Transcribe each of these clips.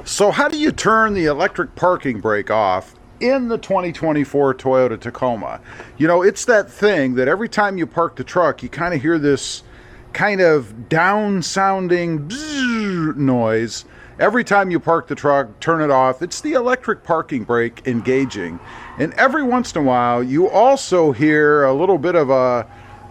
So how do you turn the electric parking brake off in the 2024 Toyota Tacoma? You know, it's that thing that every time you park the truck, you kind of hear this kind of down-sounding bzzz noise. Every time you park the truck, turn it off. It's the electric parking brake engaging. And every once in a while, you also hear a little bit of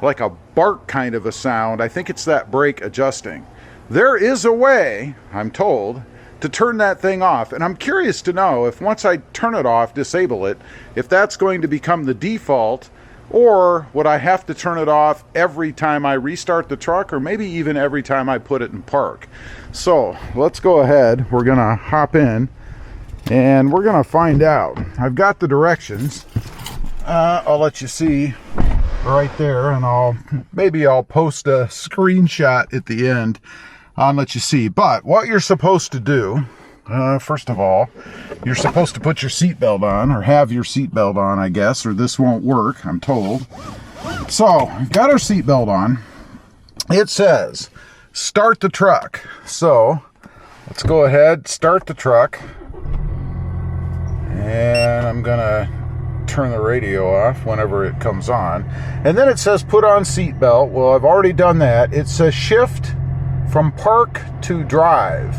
like a bark kind of a sound. I think it's that brake adjusting. There is a way, I'm told, to turn that thing off. And I'm curious to know if once I turn it off, disable it, if that's going to become the default, or would I have to turn it off every time I restart the truck, or maybe even every time I put it in park. So let's go ahead. We're gonna hop in and we're gonna find out. I've got the directions. I'll let you see right there, and maybe I'll post a screenshot at the end. I'll let you see. But what you're supposed to do, first of all, you're supposed to put your seatbelt on, or have your seatbelt on, I guess, or this won't work, I'm told. So, we've got our seatbelt on. It says, start the truck. So, let's go ahead, start the truck. And I'm gonna turn the radio off whenever it comes on. And then it says put on seatbelt. Well, I've already done that. It says shift from park to drive.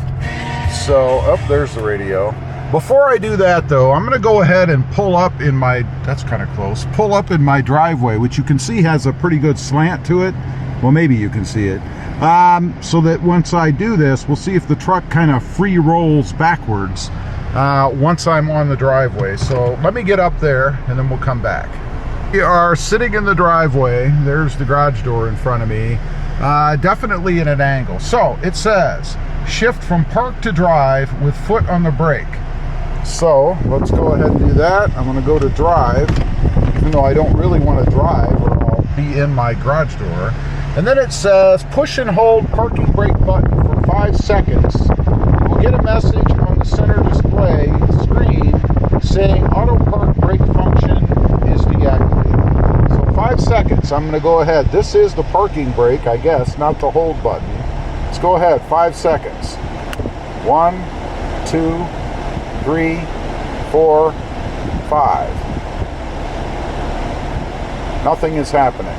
So, there's the radio. Before I do that, though, I'm going to go ahead and pull up in my, that's kind of close, pull up in my driveway, which you can see has a pretty good slant to it. Well, maybe you can see it. So that once I do this, we'll see if the truck kind of free rolls backwards once I'm on the driveway. So let me get up there, and then we'll come back. We are sitting in the driveway. There's the garage door in front of me. Definitely at an angle. So it says shift from park to drive with foot on the brake. So let's go ahead and do that. I'm going to go to drive, even though I don't really want to drive, or I'll be in my garage door. And then it says push and hold parking brake button for 5 seconds. We'll get a message on the center display screen saying auto park brake function is deactivated. So 5 seconds. I'm going to go ahead. This is the parking brake, I guess, not the hold button. Let's go ahead. 5 seconds. 1, 2, 3, 4, 5. Nothing is happening.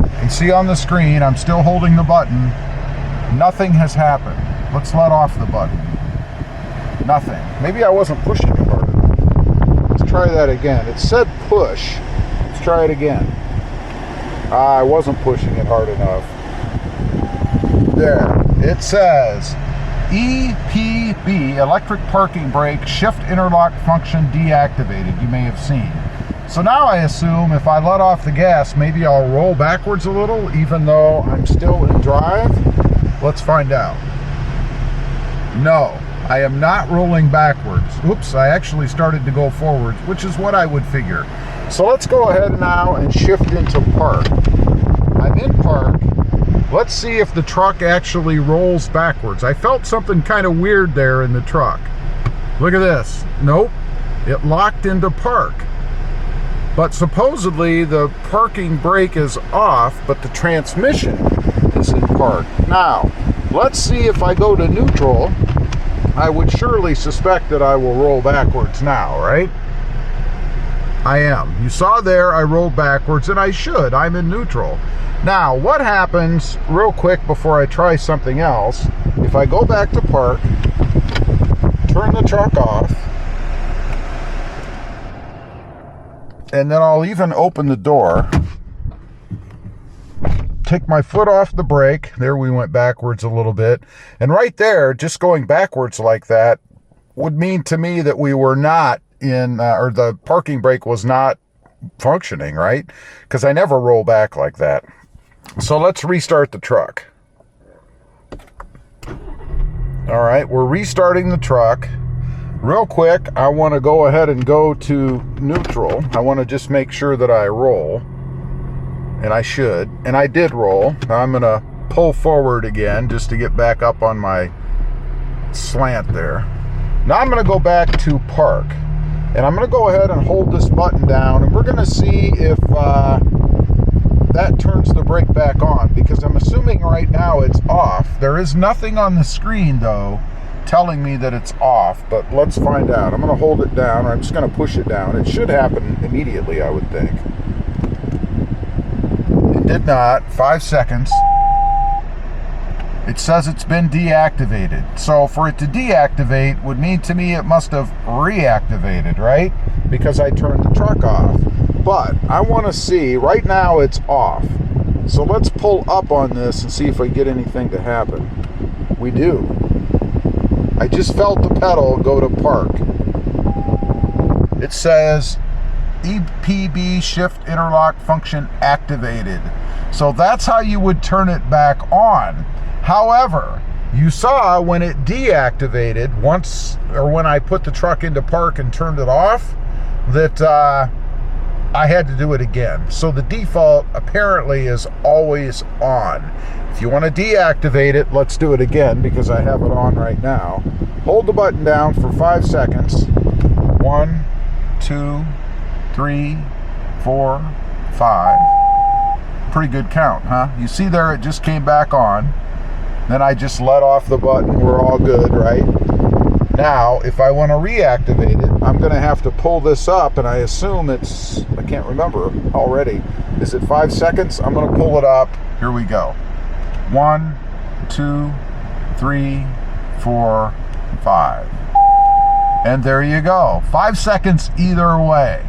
You can see on the screen I'm still holding the button. Nothing has happened. Let's let off the button. Nothing. Maybe I wasn't pushing it hard enough. Let's try that again. It said push. Let's try it again. I wasn't pushing it hard enough. There. It says EPB, electric parking brake, shift interlock function deactivated. You may have seen. So now I assume if I let off the gas, maybe I'll roll backwards a little, even though I'm still in drive. Let's find out. No, I am not rolling backwards. Oops, I actually started to go forwards, which is what I would figure. So let's go ahead now and shift into park. I'm in park. Let's see if the truck actually rolls backwards. I felt something kind of weird there in the truck. Look at this. Nope. It locked into park. But supposedly the parking brake is off, but the transmission is in park. Now, let's see if I go to neutral. I would surely suspect that I will roll backwards now, right? I am. You saw there I rolled backwards, and I should. I'm in neutral. Now, what happens, real quick before I try something else, if I go back to park, turn the truck off, and then I'll even open the door, take my foot off the brake, there we went backwards a little bit, and right there, just going backwards like that would mean to me that we were not in, or the parking brake was not functioning, right? Because I never roll back like that. So let's restart the truck. All right, we're restarting the truck. Real quick, I want to go ahead and go to neutral. I want to just make sure that I roll. And I should. And I did roll. Now I'm going to pull forward again just to get back up on my slant there. Now I'm going to go back to park. And I'm going to go ahead and hold this button down. And we're going to see if that turns the brake back on, because I'm assuming right now it's off. There is nothing on the screen though telling me that it's off, but let's find out. I'm going to hold it down, or I'm just going to push it down. It should happen immediately, I would think. It did not. 5 seconds. It says it's been deactivated. So for it to deactivate would mean to me it must have reactivated, right? Because I turned the truck off. But I want to see, right now it's off. So let's pull up on this and see if I get anything to happen. We do. I just felt the pedal go to park. It says EPB shift interlock function activated. So that's how you would turn it back on. However, you saw when it deactivated once, or when I put the truck into park and turned it off, that I had to do it again. So the default apparently is always on. If you want to deactivate it, let's do it again because I have it on right now. Hold the button down for 5 seconds. 1, 2, 3, 4, 5. Pretty good count, huh? You see there it just came back on. Then I just let off the button. We're all good, right? Now, if I want to reactivate it, I'm going to have to pull this up, and I assume it's, I can't remember already. Is it 5 seconds? I'm going to pull it up. Here we go. 1, 2, 3, 4, 5. And there you go. 5 seconds either way.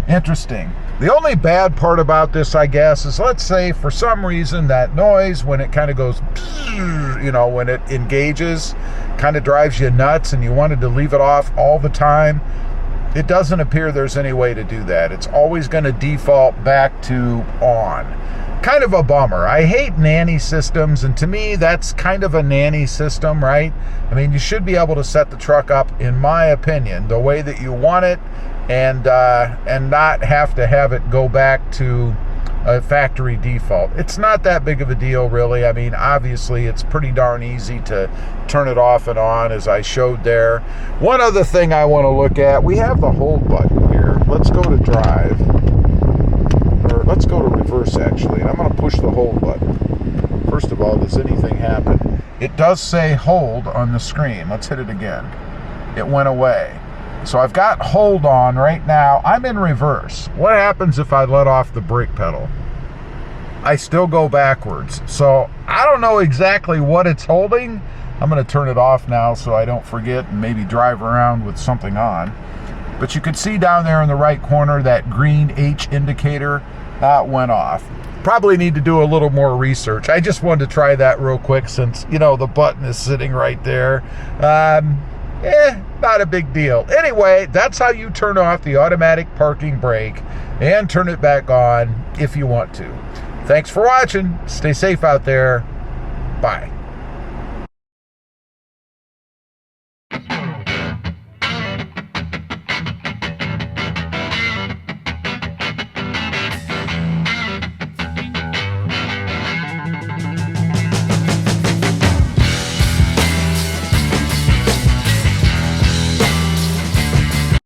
Interesting. The only bad part about this, I guess, is let's say for some reason that noise when it kind of goes, you know, when it engages, kind of drives you nuts and you wanted to leave it off all the time. It doesn't appear there's any way to do that. It's always going to default back to on. Kind of a bummer. I hate nanny systems, and to me that's kind of a nanny system, right? I mean, you should be able to set the truck up, in my opinion, the way that you want it, and not have to have it go back to a factory default. It's not that big of a deal, really. I mean, obviously it's pretty darn easy to turn it off and on, as I showed there. One other thing I want to look at, we have the hold button here. Let's go to drive, or let's go to reverse actually, and I'm going to push the hold button. First of all, does anything happen? It does say hold on the screen. Let's hit it again. It went away. So I've got hold on right now. I'm in reverse. What happens if I let off the brake pedal? I still go backwards. So I don't know exactly what it's holding. I'm going to turn it off now so I don't forget and maybe drive around with something on. But you can see down there in the right corner that green H indicator went off. Probably need to do a little more research. I just wanted to try that real quick since, you know, the button is sitting right there. Not a big deal. Anyway, that's how you turn off the automatic parking brake and turn it back on if you want to. Thanks for watching. Stay safe out there. Bye.